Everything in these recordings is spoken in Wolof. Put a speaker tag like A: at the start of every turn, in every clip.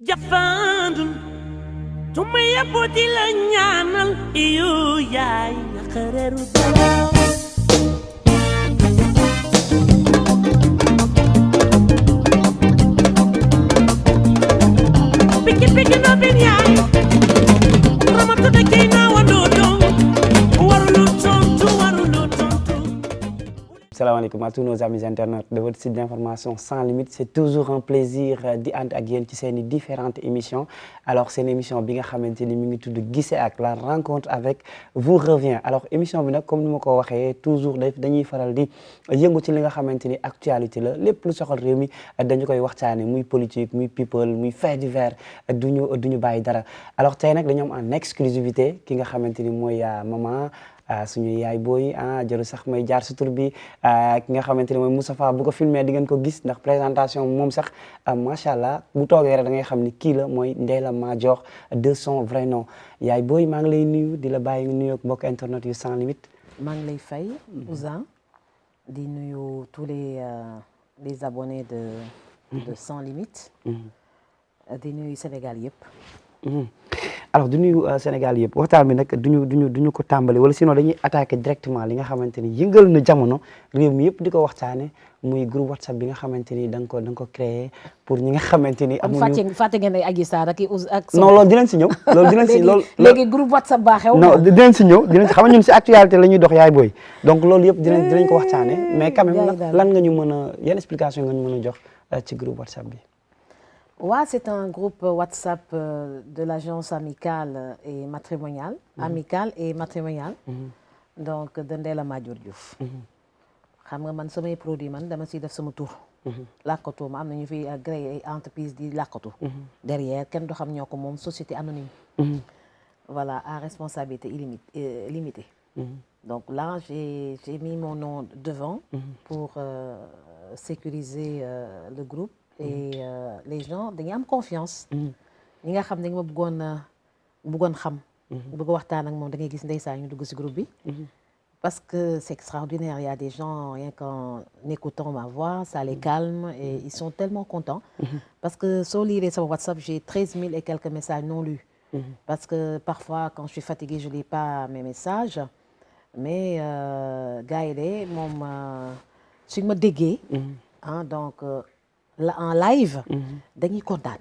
A: Jafandul tumaya bodi la ñaanal iyo yaay nakareru dara piki no bin yaay ramatu de kay na wando dong warulu tontu
B: Salam alaikum à tous nos amis internautes de votre site d'information sans limite. C'est toujours un plaisir di ànd ak yéen ci seeni différentes émissions. Alors seen émission bi nga xamante ni mi ngi tudd Gise ak la rencontre avec vous revient. Alors émission bi nag comme ni ma ko waxee toujours dañuy faral di yëngu ci li nga xamante ni actualité la lépp lu soxal réew mi dañu koy waxtaane muy politique muy people muy fait divers duñu bàyyi dara. Alors tey nag dañu am en exclusivité ki nga xamante ni mooy maman suñu yaay booy jëru sax may jaar si tur bi ki nga xamante ne mooy Moustapha bu ko filmé di ngeen ko gis ndax présentation moom sax macha allah bu toogee rek da ngay xam ni kii la mooy Ndella Madior de son vrai nom yaay booy maa ngi lay nuyu di la bàyyi nuyu ak mbokk internet yu sans limite.
C: maa ngi lay fay Ouzin di nuyu tous les abonnés de sans limite. di nuyu Sénégal yëpp.
B: alors du nuyu Sénégal yëpp waxtaan bi nag duñu ko tàmbali wala sinon dañuy attaquer directement li nga xamante ni yëngal na jamono réew mi yëpp di ko waxtaane muy groupe WhatsApp bi nga xamante ni da nga ko créé pour ñi nga xamante ni amuñu
C: fàtte ngeen ay Adji Sarr ak
B: non loolu dinañ si ñëw loolu dinañ si loolu
C: léegi groupe WhatsApp baa xew
B: non dinañ si ñëw dinañ si xam nga ñun si actualité la ñuy dox yaay booy donc loolu yëpp dinañ ko waxtaane mais quand même nag lan nga ñu mën a yan explication nga ñu mën a jox ci groupe WhatsApp bi.
C: Ouais, c'est un groupe WhatsApp de l'agence amicale et matrimoniale. Amicale et matrimoniale. Donc de Ndella Madior Diouf. xam nga man samay produit man dama siy def sama tur. làkkatu ma am na ñu fi créé ay entreprise di làkkatu. derrière kenn du xam ñoo ko moom société anonyme. voilà à responsabilité limitée. donc là j'ai mis mon nom devant. pour sécuriser le groupe. et les gens dañuy am confiance. ñi nga xam ne ma bëggoon xam. bëgg waxtaan ak moom da ngay gis ndeysaan ñu dugg ci groupe bi. parce que c'est extraordinaire il y a des gens rien qu'en écoutant ma voix ça les calme et ils sont tellement contents. parce que soo liiree sama WhatsApp j'ai 13 000 et quelques messages non lus. parce que parfois quand je suis fatiguée je lis pas mes messages mais gars yi de moom suñ ma déggee. donc. en live dañuy kontaan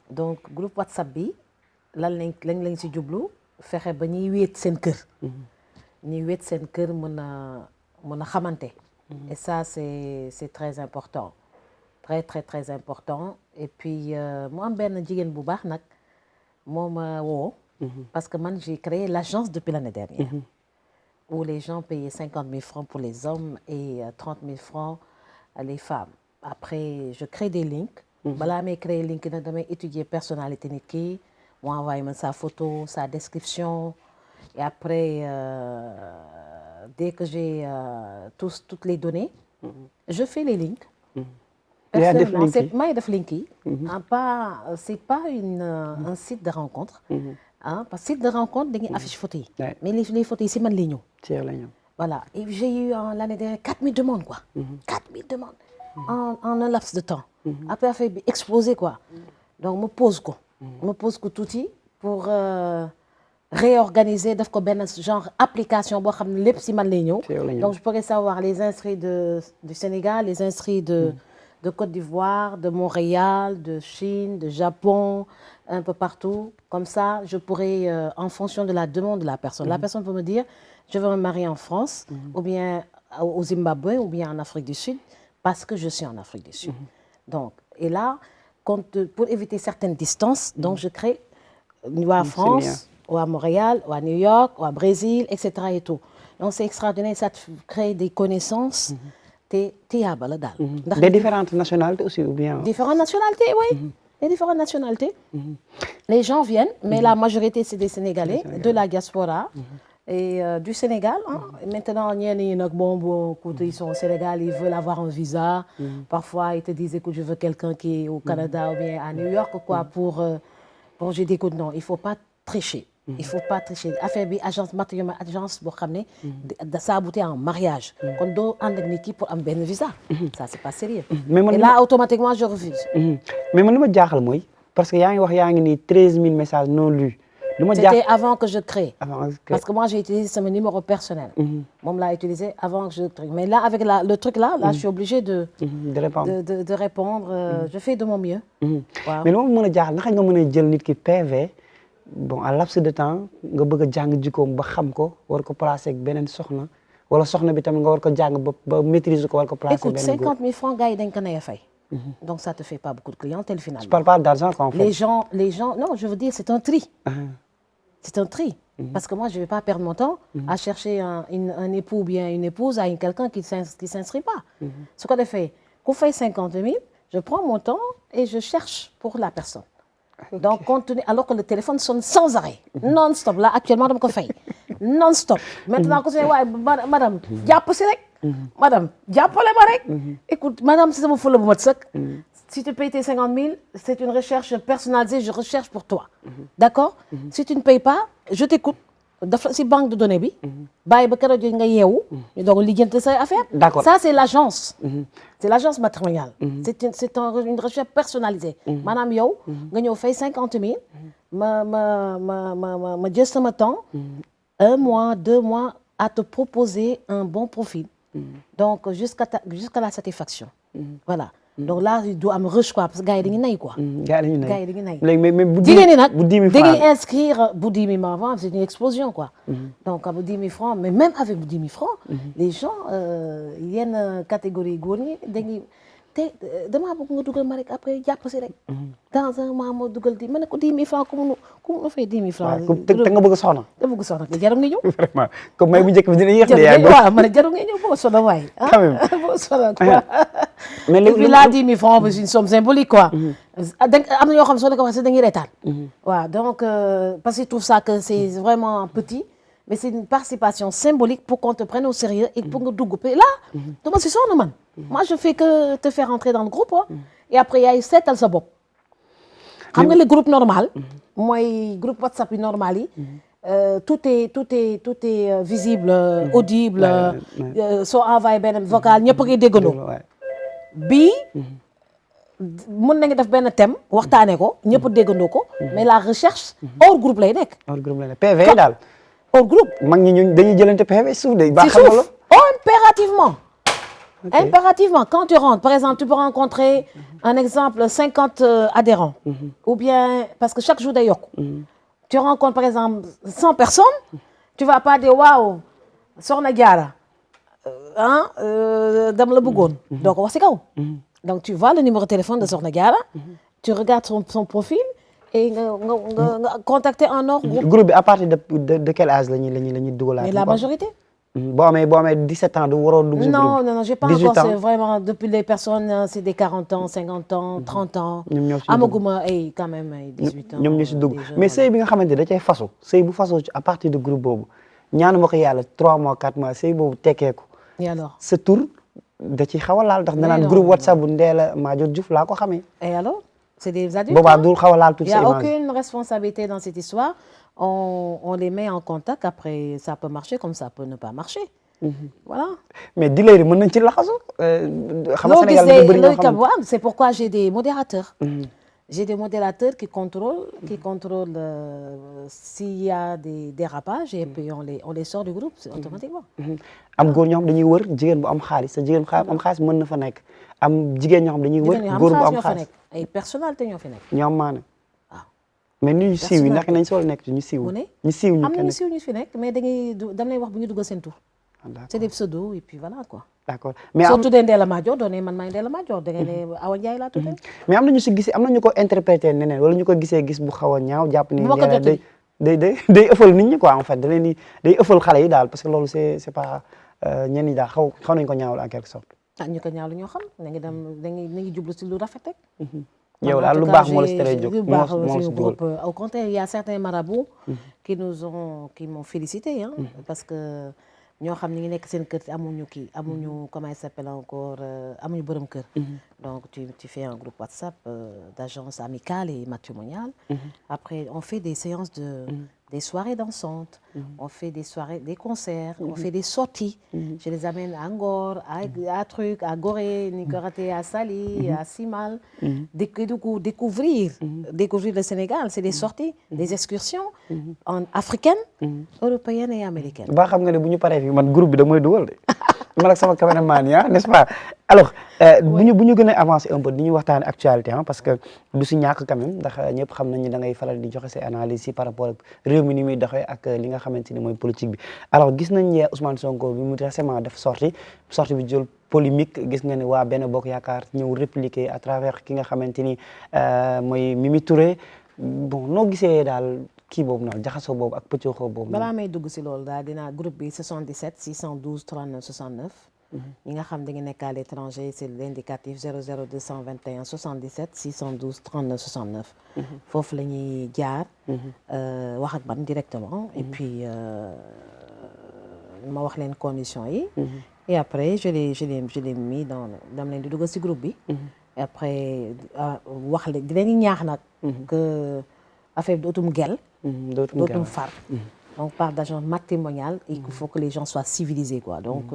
C: donc groupe WhatsApp bi lañ si jublu fexe ba ñuy wéet seen kër ñuy wéet seen kër mën a xamante et ça c'est très important très très très important et puis mu am benn jigéen bu baax nag moo ma woo parce que man j'ai créé l'agence depuis l'année dernière où les gens payaient 50 000 francs pour les hommes et 30 000 francs les femmes. Après je crée des links. balaa may créer link nag damay étudier personnalité nit ki mu envoyé ma sa photo sa description et après dès que j'ai toutes les données. je fais les links. personnellement may def link yi. c'est pas un site de rencontre. parce que site de rencontre dañuy affiche photo yi. mais les photos yi si man lay ñëw. voilà et j'ai eu l'année dernière 4000 demandes quoi. 4000 demandes. en un laps de temps. après affaire bi explosé quoi. donc ma pose ko tuuti pour réorganiser def ko benn genre application boo xam ne lépp si man lay ñëw. donc je pourrais savoir les inscrits du Sénégal les inscrits de Côte d'Ivoire de Montréal de Chine de Japon un peu partout comme ça je pourrais en fonction de la demande de la personne. La personne peut me dire je veux me marier en France. ou bien au Zimbabwe ou bien en Afrique du Sud. parce que je suis en Afrique du Sud. donc et là pour éviter certaines distances donc je crée ou à France ou à Montréal ou à New York ou à Brésil etc. et tout donc c'est extraordinaire ça crée des connaissances. te yaaba la daal.
B: ndax des différentes nationalités aussi ou bien.
C: différentes nationalités oui. des différentes nationalités. les gens viennent mais la majorité c'est des Sénégalais de la diaspora. et du Sénégal maintenant ñenn ñi nag bon écoute ils sont au Sénégal ils veulent avoir un visa. parfois ils te disent écoute je veux quelqu'un qui est au Canada ou bien à New York quoi pour je dis écoute non il faut pas tricher. il faut pas tricher affaire bi agence matrimoniale agence boo xam ne ça aboutit en mariage. kon doo ànd ak nit ki pour am benn visa. ça c'est pas sérieux. et là automatiquement je refuse.
B: mais man li ma jaaxal mooy parce que yaa ngi wax yaa ngi nii 13 000 messages non lus. lu ma
C: C'était avant que je crée.
B: avant que
C: Parce que moi, j'ai utilisé mon numéro personnel. Moi, je l'ai utilisé avant que je crée. Mais là, avec le truc là, je suis obligée de
B: répondre.
C: de répondre. Je fais de mon mieux. Waaw.
B: mais lu ma mën a jaaxal naka nga mën a jël nit ki PV bon à laps de temps nga bëgg a jàng jikkoom ba xam ko war ko placer ak beneen soxna wala soxna bi tamit nga war ko jàng ba maîtriser ko war ko placer.
C: Écoute,
B: beneen
C: 50 000 francs, gars, ils donnent qu'un fay. Donc, ça te fait pas beaucoup de clientèle finalement.
B: je parle pas d'argent quoi en fait.
C: Les gens, non, je veux dire, c'est un tri. C'est un tri. Parce que moi, je ne vais pas perdre mon temps à chercher un époux ou bien une épouse à quelqu'un qui ne s'inscrit pas. Ce qu'on a fait, qu'on fait 50 000, je prends mon temps et je cherche pour la personne. Okay. Donc, alors que le téléphone sonne sans arrêt, non-stop. Là, actuellement, je me fais non-stop. Maintenant, quand je dis, madame, madame, écoute, madame, c'est mon foule, si tu payes tes 50 000, c'est une recherche personnalisée, je recherche pour toi. D'accord? Si tu ne payes pas, je t'écoute. C'est banque de données.
B: D'accord.
C: Ça, c'est l'agence. C'est l'agence matrimoniale. C'est une recherche personnalisée. Madame Yo, je fais 50 000, je juste mon temps, 1 mois, 2 mois, à te proposer un bon profil. Donc, jusqu'à la satisfaction. Voilà. Donc là, il doit me rush quoi parce que gars yi dañuy nay quoi.
B: gars yi dañuy nay.
C: léegi
B: mais bu
C: jigéen ñi nag
B: bu 10 000 francs
C: dañuy inscrire bu 10 000 francs, c'est une explosion quoi. Donc bu 10 000 francs, mais même avec bu 10 000 francs, les gens yenn catégorie góor ñi dañuy te damaa bëgg nga dugal ma rek après jàpp si rek. dans un mois moo dugal di ma ne ko 10 000 francs ku mu fay 10 000 francs.
B: te nga bëgg soxna.
C: te bëgg soxna te jarul nga ñëw.
B: vraiment comme may bu njëkk bi dina yéex de.
C: jarul waaw ma ne jarul nga ñëw boo soxna waay.
B: quand même
C: boo soxna quoi.
B: mais
C: et puis là 10 000 francs c'est une somme symbolique quoi. am na ñoo xam soo leen ko waxee dañuy reetaan. waaw donc parce qu'ils trouvent ça que c'est vraiment petit. Mais c'est une participation symbolique pour qu'on te prenne au sérieux et pour que tu dugg. Là, donc c'est ça, man. Moi, je fais que te faire rentrer dans le groupe. Hein. Et après, il y a 7 à sa bopp. Xam nga le groupe normal, mooy groupe WhatsApp normal yi. Tout est visible, audible. Soo envoyé benn vocal ñëpp a koy déggandoo. Bii mën nañu def benn thème waxtaanee ko ñëpp a déggandoo ko. Mais la recherche hors groupe lay nekk.
B: hors groupe lay nekk PV daal.
C: Au groupe.
B: mag ñi ñun dañuy jëlante PV suuf de. baax na
C: suuf impérativement. Okay. Impérativement quand tu rentres par exemple tu peux rencontrer un exemple 50 adhérents. Ou bien parce que chaque jour day yokku. Tu rencontres par exemple 100 personnes. Tu vas pas dire waaw soxna Diarra dama la bëggoon. donc wax ci kaw. donc tu vois le numéro de téléphone de soxna Diarra. tu regardes son profil. et nga contacter un autre groupe.
B: groupe bi à partir de quel âge la ñuy dugalaat.
C: mais la majorité.
B: boo amee 17 ans du waroo dugg si groupe.
C: non j'ai pas encore c'est vraiment depuis les personnes c'est des 40 ans 50 ans 30 ans.
B: ñoom ñoo si dugg
C: amaguma ay quand même ay 18 ans.
B: ñoom ñoo si dugg mais sëy bi nga xamante ne da cay fasu sëy bu fasoo à partir de groupe boobu ñaanu ma ko yàlla 3 mois 4 mois sëy boobu tekkeeku.
C: et alors
B: sa tur da ciy xaw a laal ndax danaan groupe WhatsApp bu Ndella Madior Diouf laa ko xamee.
C: et alors c'est des adultes.
B: boobaa du xaw a laal tuuti
C: il y
B: sa
C: a
B: image.
C: aucune responsabilité dans cette histoire on les met en contact après ça peut marcher comme ça peut ne pas marcher. Voilà.
B: mais dealer yi mën nañ ci laxasu. xam nga Sénégal dafa bëri ñoo xam
C: ne c'est pourquoi j'ai des modérateurs. J'ai des modérateurs qui contrôlent s'il y a des dérapages et puis on les sort du groupe automatiquement.
B: am góor ñoo xam dañuy wër jigéen bu am xaalis sa jigéen bu am xaalis mën na fa nekk am jigéen ñoo xam dañuy wër góor bu am xaalis
C: ay personnalité ñoo fi nekk.
B: ñoom maanaam. mais ñu siiw yi naka nañ sool nekk ñu siiw. ñu siiw ñu
C: am na ñu siiw ñu fi nekk mais dam lay wax bu ñu dugal seen tur. c'est des pseudos et puis voilà quoi.
B: d'accord mais
C: soo tuddee Ndella Madior doone man maay Ndella Madior da ngay ne Awa Ndiaye laa tuddee.
B: mais am na ñu si gisee am na ñu ko interpréter neneen wala ñu ko gisee gis bu xaw a ñaaw jàpp ni day ëffal nit ñi quoi en fait da leen di day ëffal xale yi daal parce que loolu c'est pas ñenn ñi daal xaw nañu ko ñaawul en quelque sorte.
C: ñu ko ñaawlu ñoo xam na ngi dem na ngi jublu si lu rafet rek.
B: yow daal lu baax moo la si teree jóg moo
C: si groupe au contraire il y a certains marabouts qui m'ont félicité hein parce que ñoo xam ni ngi nekk seen kër te amuñu comment il s'appelle encore amuñu borom kër Donc, tu fais un groupe WhatsApp d'agence amicale et matrimoniale. Après, on fait des séances des soirées dansantes. On fait des soirées, des concerts. On fait des sorties. Je les amène à Ngor, à Gorée, Nicoraté, à Saly, à Simal. Découvrir le Sénégal. C'est des sorties, des excursions africaines, européennes et américaines.
B: ba xam nga ne bu ñu paree fii man groupe bi da mooy dugal de man ak sama cameraman yi n'est-ce pas alors bu ñu gën a avancer un peu di ñu waxtaane actualité parce que du si ñàkk quand même ndax ñëpp xam nañu da ngay faral di joxe say analyse yi par rapport ak réew mi ni muy doxee ak li nga xamante ni mooy politique bi alors gis nañ ne Ousmane Sonko bi mu récemment def sortie bi jël polémique gis nga ne waa Benno Bokk Yaakaar ñëw répliquer à travers ki nga xamante ni mooy Mimi Touré bon noo gisee daal kii boobu noonu jaxasoo boobu ak pëccëxoo boobu.
C: balaa may dugg si loolu daal dinaa groupe bi 77 612 39 69. ñi nga xam da nga nekk à l'étranger c'est l'indicatif 00 221 77 612 39 69. foofu la ñuy jaar. wax ak man directement. et puis ma wax leen conditions yi. et après je l'ai mis dans dama leen di dugal si groupe bi. et après wax leen di leen ñaax nag. que affaire bi dootum gel. dootum far. Donc, par d'agence matrimoniale, il faut que les gens soient civilisés, quoi. Donc,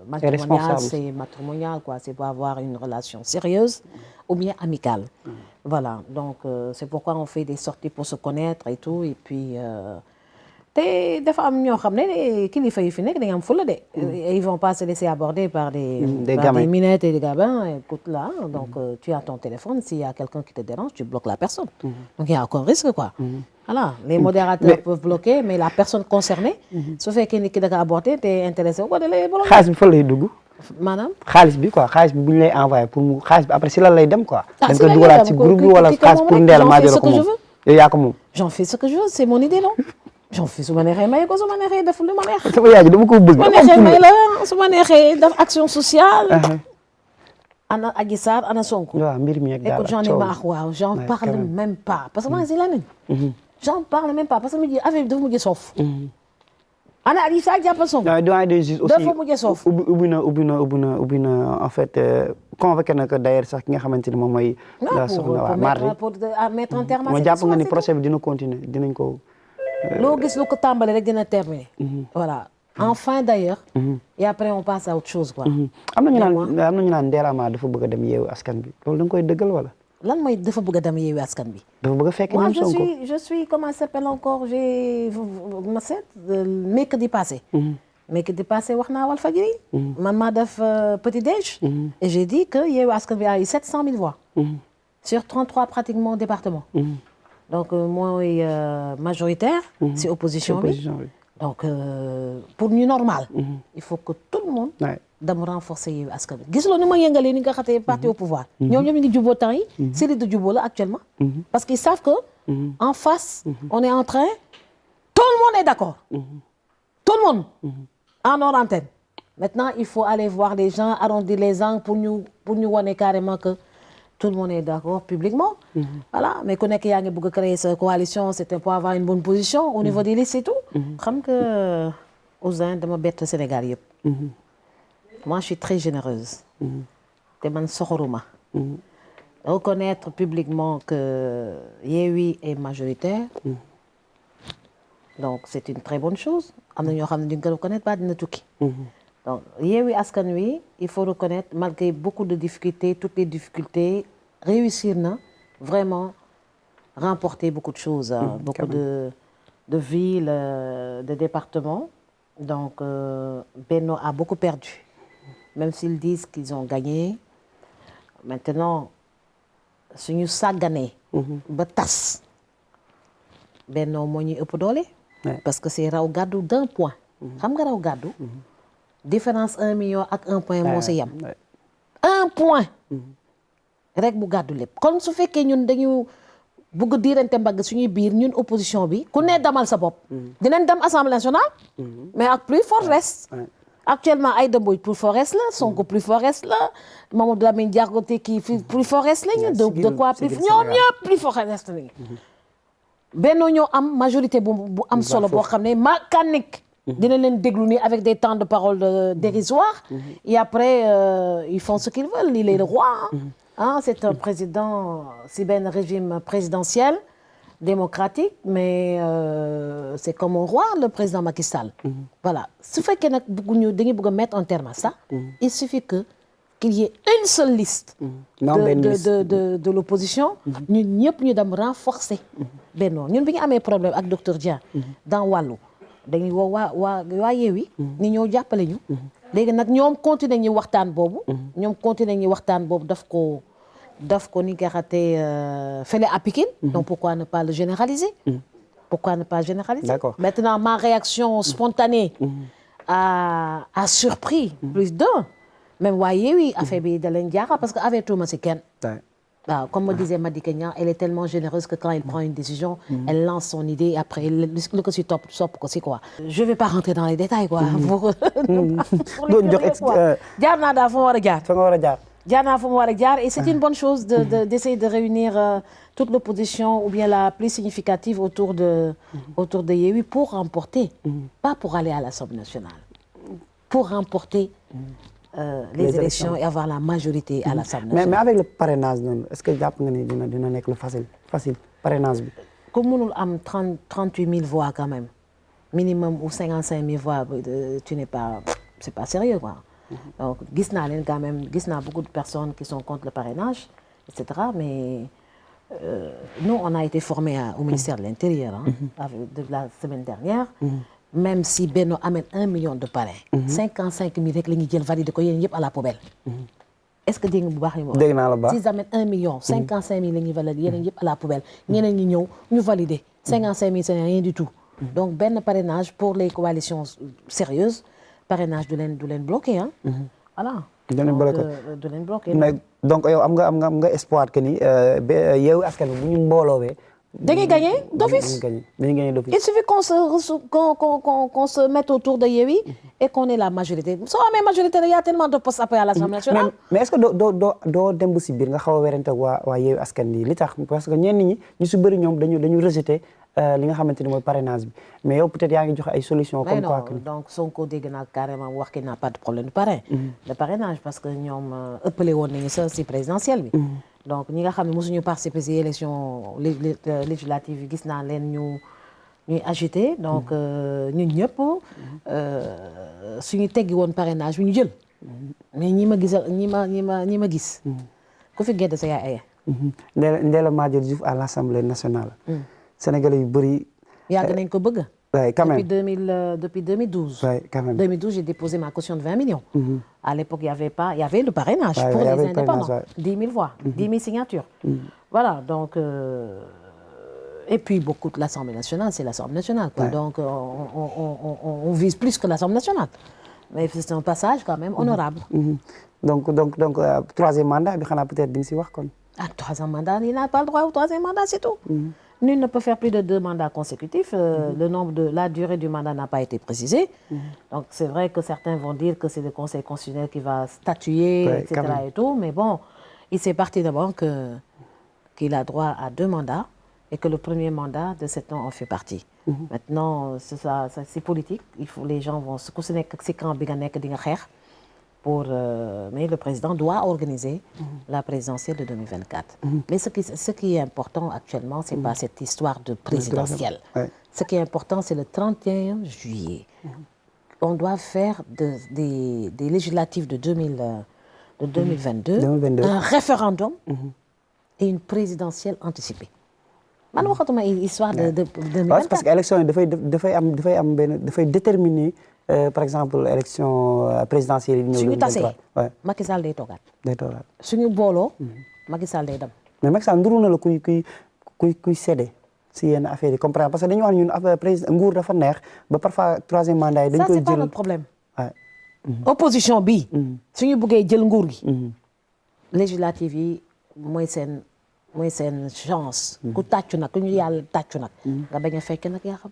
C: matrimonial, c'est matrimonial, quoi. C'est pour avoir une relation sérieuse ou bien amicale. Voilà. Donc, c'est pourquoi on fait des sorties pour se connaître et tout. Et puis, dafa am ñoo xam ne kilifa yi fi nekk dañu am fulla de. Ils vont pas se laisser aborder par des minettes et des gabins. Écoute là, donc tu as ton téléphone. S'il y a quelqu'un qui te dérange, tu bloques la personne. Donc, il y a aucun risque, quoi. Voilà, les modérateurs peuvent bloquer, mais la personne concernée, su fekkee ni ki da nga aborder te intéressé ko da lay bloquer.
B: xaalis bi fan lay dugg.
C: maanaam.
B: xaalis bi quoi xaalis bi bu ñu lay envoyé pour mu xaalis bi après si lan lay dem quoi. da nga ko dugalaat ci groupe bi wala xaalis pour Ndella Madior ko moom yow yaa ko moom.
C: J'en fais ce que je veux, c'est mon idée non. J'en fais su ma neexee may ko su ma neexee def lu ma neex.
B: sama yaay ji dama ko bëgg.
C: su ma neexee may la su ma neexee def action sociale. ana Adji Sarr ana Sonko.
B: waaw mbir mi ak daal
C: écoute j'en ai marre waaw j'en parle même pas parce que moi c'est la même. J'en parle même pas parce que mu affaire bi dafa mujj soof. ana Adji Sarr jàppal Sonko.
B: doyen des juges aussi
C: dafa mujj soof.
B: ubbi na en fait convoqué na ko d'ailleurs sax ki nga xamante ni moom mooy. la soxna waa mardi
C: pour mettre un terme à
B: ma jàpp nga ni procès bi dina continuer dinañ ko.
C: loo gis lu ko tàmbali rek dina terminer. voilà enfin d'ailleurs. et après on passe à autre chose quoi.
B: am na ñu naan Ndella Madior dafa bëgg a dem yeewu askan bi loolu da nga koy dëggal wala.
C: lan mooy dafa bëgg a dem yeewu askan bi.
B: dafa bëgg a fekk ñoom Sonko.
C: moi je suis comment ça s'appelle encore mercredi passé. mercredi passé wax naa Walfadjri. man maa def petit déj. et j'ai dit que yeewu askan bi a eu 700 000 voix. sur 33 pratiquement départements. donc mooy majoritaire. c'est opposition bi. donc pour ñu normal. il faut que tout le monde. dama renforcer yeewu askan bi gisuloo ni ma yëngalee ni nga xatee parti au pouvoir. ñoom ñu ngi jubóo temps yi. série de jubóo la actuellement. parce qu'ils savent que. en face. on est en train. tout le monde est d'accord. tout le monde. en hors antenne. maintenant il faut aller voir les gens arrondir les angles pour ñu wane carrément que tout le monde est d'accord publiquement. voilà mais ku nekk yaa ngi bëgg a créer sa coalition c'était pour avoir une bonne position au niveau des listes et tout. xam nga Ouzin dama bett Sénégal yëpp. moi je suis très généreuse. te man soxoruma. reconnaître publiquement que Yewwi est majoritaire. donc c'est une très bonne chose am na ñoo xam ne duñ ko reconnaître ba dina tukki. donc Yewwi Askan Wi il faut reconnaître malgré beaucoup de difficultés toutes les difficultés réussir na vraiment remporter beaucoup de choses. beaucoup de villes de départements. donc Benno a beaucoup perdu. même s'ils disent qu'ils ont gagné maintenant suñu sàgganee ba tas Benno moo ñuy ëpp doole parce que c'est raw gàddu d'un point xam nga raw gàddu différence 1 million ak 1 point moo si yem 1 point rek bu gàddu lépp kon su fekkee ñun dañu bëgg diirante mbagg suñuy biir ñun opposition bi ku ne damal sa bopp dinañ dem assemblée nationale mais ak plus fort reste actuellement Aïda Mbodj plus fort reste la Sonko plus fort reste la Mamadou Lamine Diallo kii plus fort reste la ñu de quoi plus ñoom ñëpp plus fort reste la ñu Benno ñoo am majorité bu am solo boo xam ne mécanique dina leen déglu nii avec des temps de parole dérisoires et après ils font ce qu'ils veulent il est le roi c'est un président si benn régime présidentiel démocratique mais c'est comme un roi le président Macky Sall. Voilà su fekkee nag dañuy bëgg a mettre un terme à ça. Il suffit qu'il y ait une seule liste. de l'opposition. ñun ñëpp ñu dem renforcer. Benno ñun bi ñu amee problème ak docteur Dia. dans wàllu dañuy woo waa Yewwi. ni ñëw jàppale ñu. léegi nag ñoom continuer ñu waxtaan boobu. daf ko ni nga xamante fële à Pikine. donc pourquoi ne pas le généraliser.
B: D'accord.
C: Maintenant ma réaction spontanée. a surpris plus d'un. même waa Yewwi affaire bi da leen jaaxal parce que affaire tuuma si kenn. waaw comme me disait Madické Niang elle est tellement généreuse que quand il prend une décision. elle lance son idée après lu ko si topp ko si quoi. je vais pas rentrer dans les détails quoi. pour jaar naa daal fa ma war a jaar. jaar naa fa ma war a jaar et c'est une bonne chose d'essayer de réunir toute l'opposition ou bien la plus significative autour de Yewwi pour remporter. pas pour aller à l'Assemblée nationale. pour remporter. les élections et avoir la majorité à l'Assemblée nationale.
B: mais avec le parrainage noonu est-ce que jàpp nga ni dina nekk lu facile parrainage bi.
C: comme mënul am 38 000 voix quand même minimum ou 55 000 voix c'est pas sérieux quoi. donc gis naa leen quand même gis naa beaucoup de personnes qui sont contre le parrainage et cetera mais nous on a été formés au ministère de l'Intérieur de la semaine dernière. même si Benno amène 1 million de parrains. 55 000 rek la ñuy jël validé ko yéen yëpp à la poubelle. est-ce que dégg nga bu baax li ma wax.
B: dégg naa la baax
C: s'ils amènent 1 million. 55 000 la ñuy validé yéen yëpp à la poubelle. ñeneen ñi ñëw ñu validé. 55 000 c'est rien du tout. donc benn parrainage pour les coalitions sérieuses parrainage du leen bloqué ah. voilà.
B: du leen bloqué
C: mais
B: donc yow am nga espoir que ni Yewwi Askan Wi bu ñu mbooloowee.
C: dañuy gagner d'office. Il suffit qu'on se mette autour de Yewwi et qu'on ait la majorité. soo amee majorité il y a tellement de postes après à l'Assemblée nationale.
B: mais est-ce que doo dem ba si biir nga xaw a werante ak waa Yewwi Askan Wi li tax parce que ñenn ñi ñu si bëri ñoom dañu rejeter li nga xamante ni mooy parrainage bi mais yow peut-être yaa ngi joxe ay solutions. comme quoi que
C: donc Sonko dégg naa carrément wax qu'il n'a pas de problème de parrain. de parrainage parce que ñoom ëppale woon nañu ça si présidentielle bi. donc ñi nga xam ne mosuñu participer ci élection législative yi gis naa leen ñuy agité donc ñun ñëpp suñu teggi woon parrainage bi ñu jël mais ñi ma gis ku fi gedd sa yaay aye
B: Ndella Madior Diouf à l'Assemblée nationale. Sénégalais yu bëri.
C: yàgg nañ ko bëgg.
B: oui quand même
C: depuis 2012.
B: oui quand même
C: 2012 j'ai déposé ma caution de 20 millions. À l'époque il y avait le parrainage. pour les indépendants 10 000 voix. 10 000 signatures. voilà donc et puis beaucoup de l'Assemblée nationale c'est l'Assemblée nationale quoi. donc on vise plus que l'Assemblée nationale. mais c'est un passage quand même honorable.
B: donc troisième mandat bi xanaa peut-être di nga si wax kon.
C: troisième mandat il n'a pas le droit au troisième mandat c'est tout. Nul ne peut faire plus de 2 mandats consécutifs. La durée du mandat n'a pas été précisée. Donc c'est vrai que certains vont dire que c'est le Conseil constitutionnel qui va statuer, etc. et tout. Mais bon, il sait pertinemment qu'il a droit à 2 mandats et que le premier mandat de 7 ans en fait partie. Maintenant, c'est politique. Les gens vont se coucher si camp bi nga nekk di nga xeex. Mais le président doit organiser la présidentielle de 2024. Mais ce qui est important actuellement, c'est pas cette histoire de présidentielle. Ce qui est important, c'est le 31 juillet. On doit faire des législatives de 2022 un référendum et une présidentielle anticipée. man waxatuma histoire de 2024.
B: parce que élection yi dafay déterminer par exemple élection présidentielle yi ñëw.
C: suñu tasee Macky Sall day toogaat. suñu booloo. Macky Sall day dem.
B: mais Macky Sall nduru na la kuy cédé si yenn affaires yi comprendre parce que dañu wax ñun affaire président nguur dafa neex ba parfois troisième mandat yi dañ koy jël.
C: ça c'est pas notre problème. opposition bi. suñu bëggee jël nguur gi. législative yi mooy seen chance. ku tàccu nag ku ñu yàlla tàccu nag. nga bañ a fekk nag yaa xam.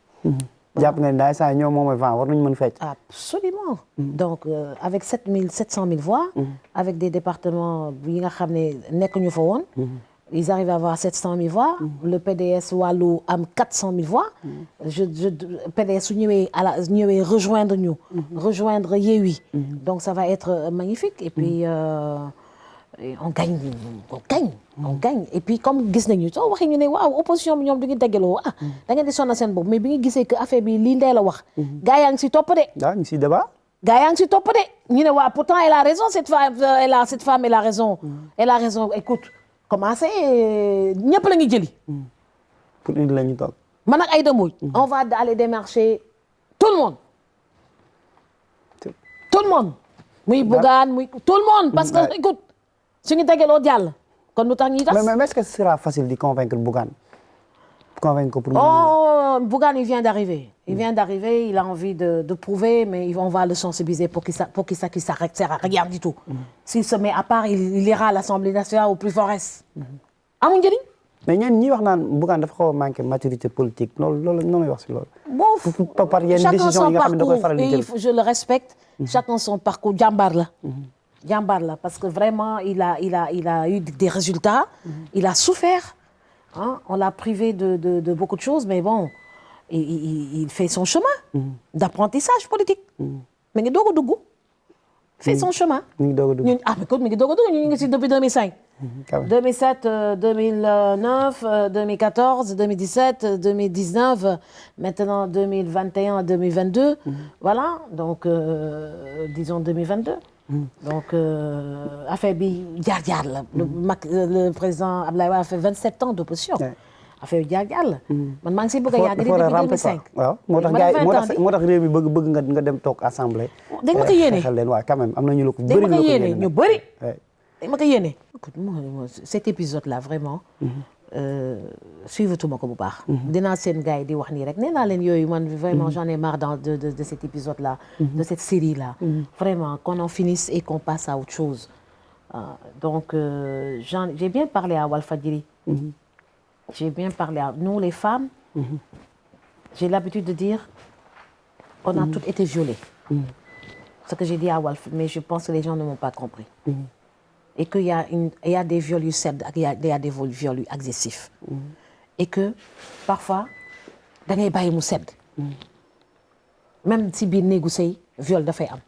B: jàpp nga ni daay saa ñoom moom war nañu mën fecc.
C: absolument. donc avec 700 000 voix. avec des départements yi nga xam ne nekk ñu fa woon. ils arrivent à avoir 700 000 voix. le PDS wàllu am 400 000 voix. PDS su ñëwee rejoindre ñu. rejoindre Yewwi. donc ça va être magnifique et puis. Et on gagne et puis comme gis nañu soo waxee ñu ne waaw opposition bi ñoom du ñu déggaloo da ngeen di sonal seen bopp mais bi nga gisee que affaire bi lii ndee la wax gaa yaa ngi si topp de
B: waaw ñu si débat
C: gaa yaa ngi si topp de ñu ne waaw pourtant elle a raison cette femme elle a raison écoute commencé ñëpp la ngi jëli
B: pour indi la ñu toog
C: man ak Aïda Mbodj on va aller démarcher tout le monde muy Bougane muy tout le monde parce que écoute suñu dajaloo jàll kon lu tax ñuy tas
B: mais est-ce que ce sera facile de convaincre Bougane pour
C: Bougane il vient d'arriver il a envie de prouver mais on va le sensibiliser pour qu'il s'arrête rien du tout s'il se met à part il ira à l'Assemblée nationale au plus fort amul njëriñ
B: mais ñenn ñi wax naan Bougane dafa xaw a manqué maturité politique loolu noo may wax si loolu
C: bon
B: par yenn décision yi nga xam ne da koy faral di jël
C: je le respecte chacun son parcours jàmbaar la parce que vraiment il a eu des résultats il a souffert on l'a privé de beaucoup de choses mais bon il fait son chemin d'apprentissage politique mi ngi doog a dugg fait son chemin
B: mi ngi doog a dugg
C: mais kon mi ngi doog a dugg ñu ngi si depuis 2005 2007 2009 2014 2017 2019 maintenant 2021 2022 voilà donc disons 2022 donc affaire bi jaar-jaar la le président Abdoulaye Wade a fait 27 ans d'opposition affaire bi jaar-jaar la man maa ngi si bëgg a yàgg depuis 2005
B: waaw moo tax réew mi bëgg nga dem toog assemblée
C: dañ ma ko yéene
B: xel leen waaw quand même am na ñu la ko
C: dañ ma ko yéene ñu bëri
B: dañ
C: ma ko yéene écoute cet épisode là vraiment suivre tuma ko bu baax dinaa seen gars yi di wax nii rek nee naa leen yooyu man vraiment j'en ai marre de cet épisode là de cette série là vraiment qu'on en finisse et qu'on passe à autre chose donc j'ai bien parlé à Walfadjri j'ai bien parlé à nous les femmes j'ai l'habitude de dire on a toutes été violées ce que j'ai dit à Walf mais je pense que les gens ne m'ont pas compris et qu'il y a des viols yu sedd ak il y a des viols yu agressifs et que parfois da ngay bàyyi mu sedd même si biir néegu sëy viol dafay am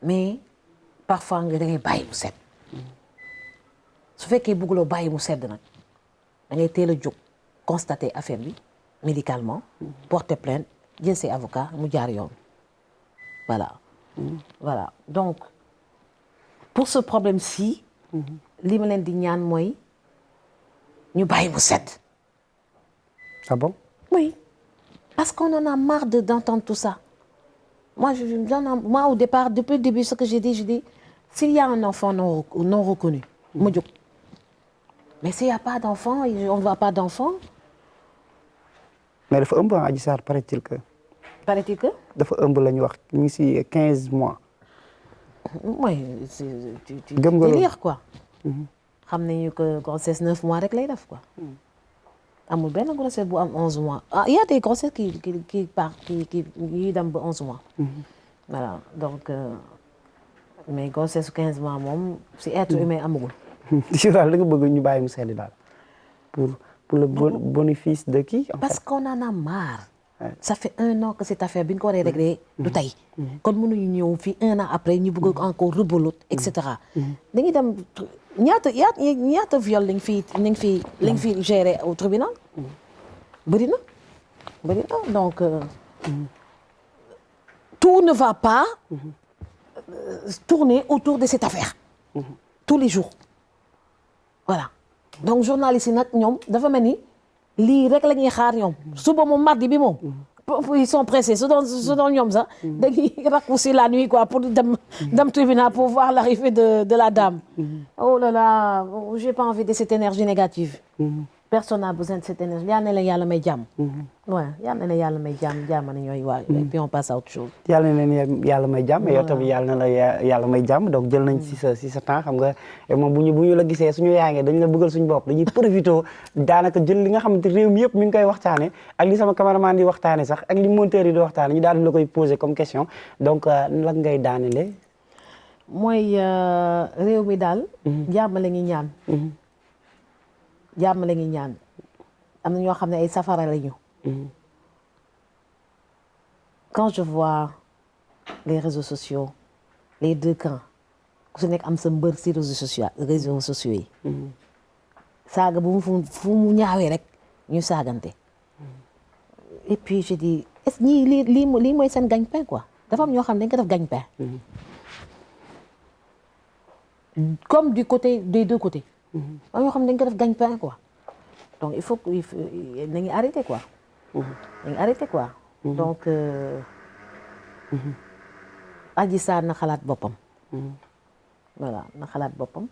C: mais parfois nga da ngay bàyyi mu sedd su fekkee bëgguloo bàyyi mu sedd nag da ngay teel a jóg constater affaire bi médicalement porter plainte jël ses avocats mu jaar yoon voilà donc pour ce problème-ci li ma leen di ñaan mooy ñu bàyyi mu sedd
B: ah bon
C: oui parce qu'on en a marre d'entendre tout ça moi au départ depuis le début ce que j'ai dit s'il y a un enfant non reconnu ma jóg mais s'il y a pas d'enfant on ne voit pas d'enfant
B: mais dafa ëmb Adji Sarr paraît-il que dafa ëmb la ñu wax ñu ngi si 15 mois
C: oui tu délire quoi xam nañu que grossesse 9 mois rek lay def quoi amul benn grossesse bu am 11 mois il y a des grossesses qui yi dem ba 11 mois voilà donc mais grossesse 15 mois moom si être humain amagul
B: si daal da nga bëgg ñu bàyyi mu sedd daal pour le bénéfice de qui
C: parce qu'on en a marre ça fait 1 an que cette affaire bi ñu ko war a régler du tey kon mënuñu ñëw fii 1 an après ñu bëgg encore rebelote et cetera dañuy dem ñaata viol lañ fi gérer au tribunal bëri na donc tout ne va pas tourner autour de cette affaire tous les jours voilà donc journalistes yi nag ñoom dafa mel ni lii rek la ñuy xaar ñoom suba moom mardi bi moom ils sont pressés su doon ñoom sax dañuy raccourcir la nuit quoi pour dem tribunal pour voir l'arrivée de la dame oh là là j'ai pas envie de cette énergie négative personne n'a besoin de cette énergie yal na leen yàlla may jàmm waaw yal na leen yàlla may jàmm na ñooy waa et puis on passe à autre chose
B: yal na leen yàlla may jàmm yow tamit yal na la yàlla may jàmm donc jël nañ si sa temps xam nga moom bu ñu la gisee suñu yaangee dañ la bëggal suñu bopp dañuy profité daanaka jël li nga xamante réew mi yëpp mi ngi koy waxtaane ak li sama cameraman di waxtaane sax ak li monteur yi di waxtaane ñu daal di la koy poser comme question donc lan ngay daanele
C: mooy réew mi daal jàmm la ngi ñaan jàmm la ngi ñaan am na ñoo xam ne ay safara lañu quand je vois les réseaux sociaux les deux camps ku si nekk am sa mbër si réseaux sociaux yi saaga bu mu fu mu ñaawee rek ñu saagante et puis je dis est-ce que ñii lii mooy seen gagne-pain quoi dafa am ñoo xam ne dañ ko def gagne-pain comme du côté des deux côtés am ñoo xam ne dañ ko def gagne-pain quoi donc il faut nañu arrêter quoi nañu arrêter quoi donc Adji Sarr na xalaat boppam voilà na xalaat boppam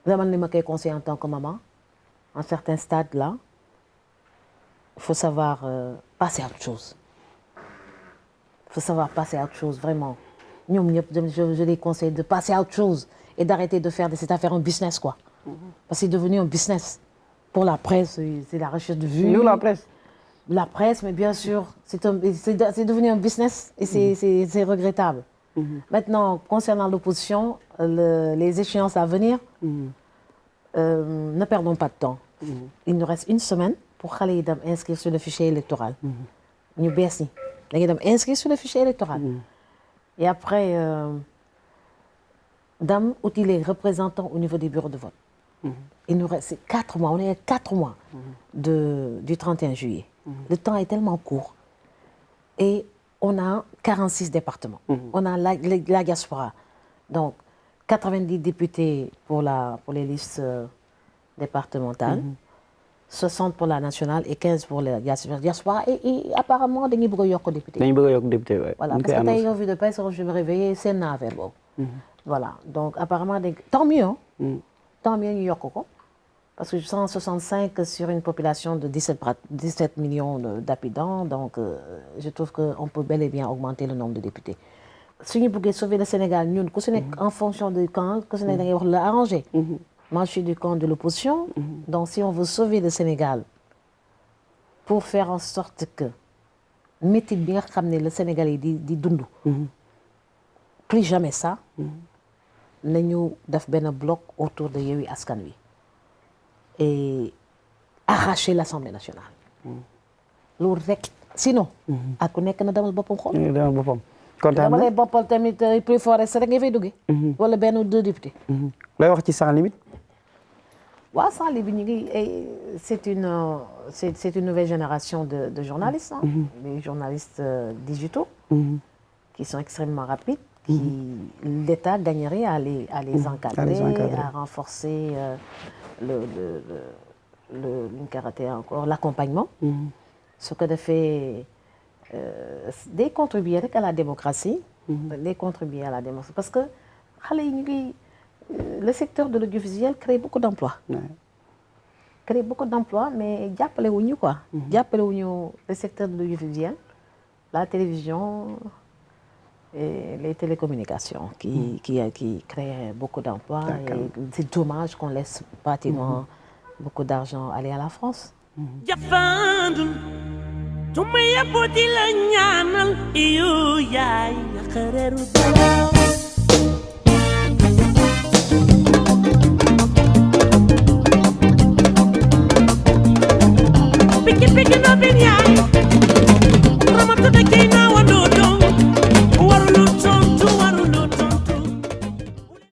C: dama ne ma koy conseiller en tant que maman à un certain stade là il faut savoir passer à autre chose il faut savoir passer à autre chose vraiment ñoom ñëpp je les conseille de passer à autre chose et d'arrêter de faire de cette affaire un business quoi parce que c'est devenu un business pour la presse c'est la recherche de vues.
B: Nous la presse
C: mais bien sûr c'est devenu un business et c'est regrettable. Maintenant concernant l'opposition les échéances à venir ne perdons pas de temps. Il nous reste une semaine pour xale yi dem inscrire sur le fichier électoral. ñu bees ñi dañuy dem inscrire sur le fichier électoral. Et après dem uti les représentants au niveau des bureaux de vote. Il nous reste 4 mois, on est à 4 mois du 31 juillet. Le temps est tellement court. Et on a 46 départements. On a la diaspora. Donc, 90 députés pour les listes départementales, 60 pour la nationale et 15 pour la diaspora. Et apparemment, dañuy bëgg a yokk député.
B: dañuy bëgg a yokk député ouais.
C: Voilà, parce que tey revue de presse, je me réveillais seen na affaire boobu. Voilà, donc apparemment, tant mieux. Tant mieux ñu yokk ko parce que 165 sur une population de 17 millions d'habitants donc je trouve qu'on peut bel et bien augmenter le nombre de députés su ñu bëggee sauver le Sénégal ñun ku si nekk en fonction du camp ku si nekk da ngay wax la arranger moi je suis du camp de l'opposition donc si on veut sauver le Sénégal pour faire en sorte que métit bi nga xam ne le Sénégalais di dund plus jamais ça nañu def benn bloc autour de Yewwi Askan Wi et arracher l'Assemblée nationale. loolu rek sinon. ak ku nekk na demal boppam xool.
B: demal boppam kontaan na
C: dama lay boppal tamit plus fort rek nga fay duggee. wala benn ou deux députés.
B: lay wax ci Sans Limites.
C: waaw Sans Limites ñu ngi c'est une nouvelle génération de journalistes. Des journalistes digitaux. qui sont extrêmement rapides. L'État gagnerait à les encadrer, à renforcer l'accompagnement. Ce que fait des contribuer à la démocratie. Des contribuer à la démocratie. Parce que le secteur de l'audiovisuel crée beaucoup d'emplois. Crée beaucoup d'emplois, mais jàppalewuñu quoi. Jàppalewuñu le secteur de l'audiovisuel, la télévision. Et les télécommunications qui créent beaucoup d'emplois. Et c'est dommage qu'on laisse pratiquement beaucoup d'argent aller à la France.
A: Jafandul tumaya boti la ñaanal iyo yaay xareru dara piki no bin yaay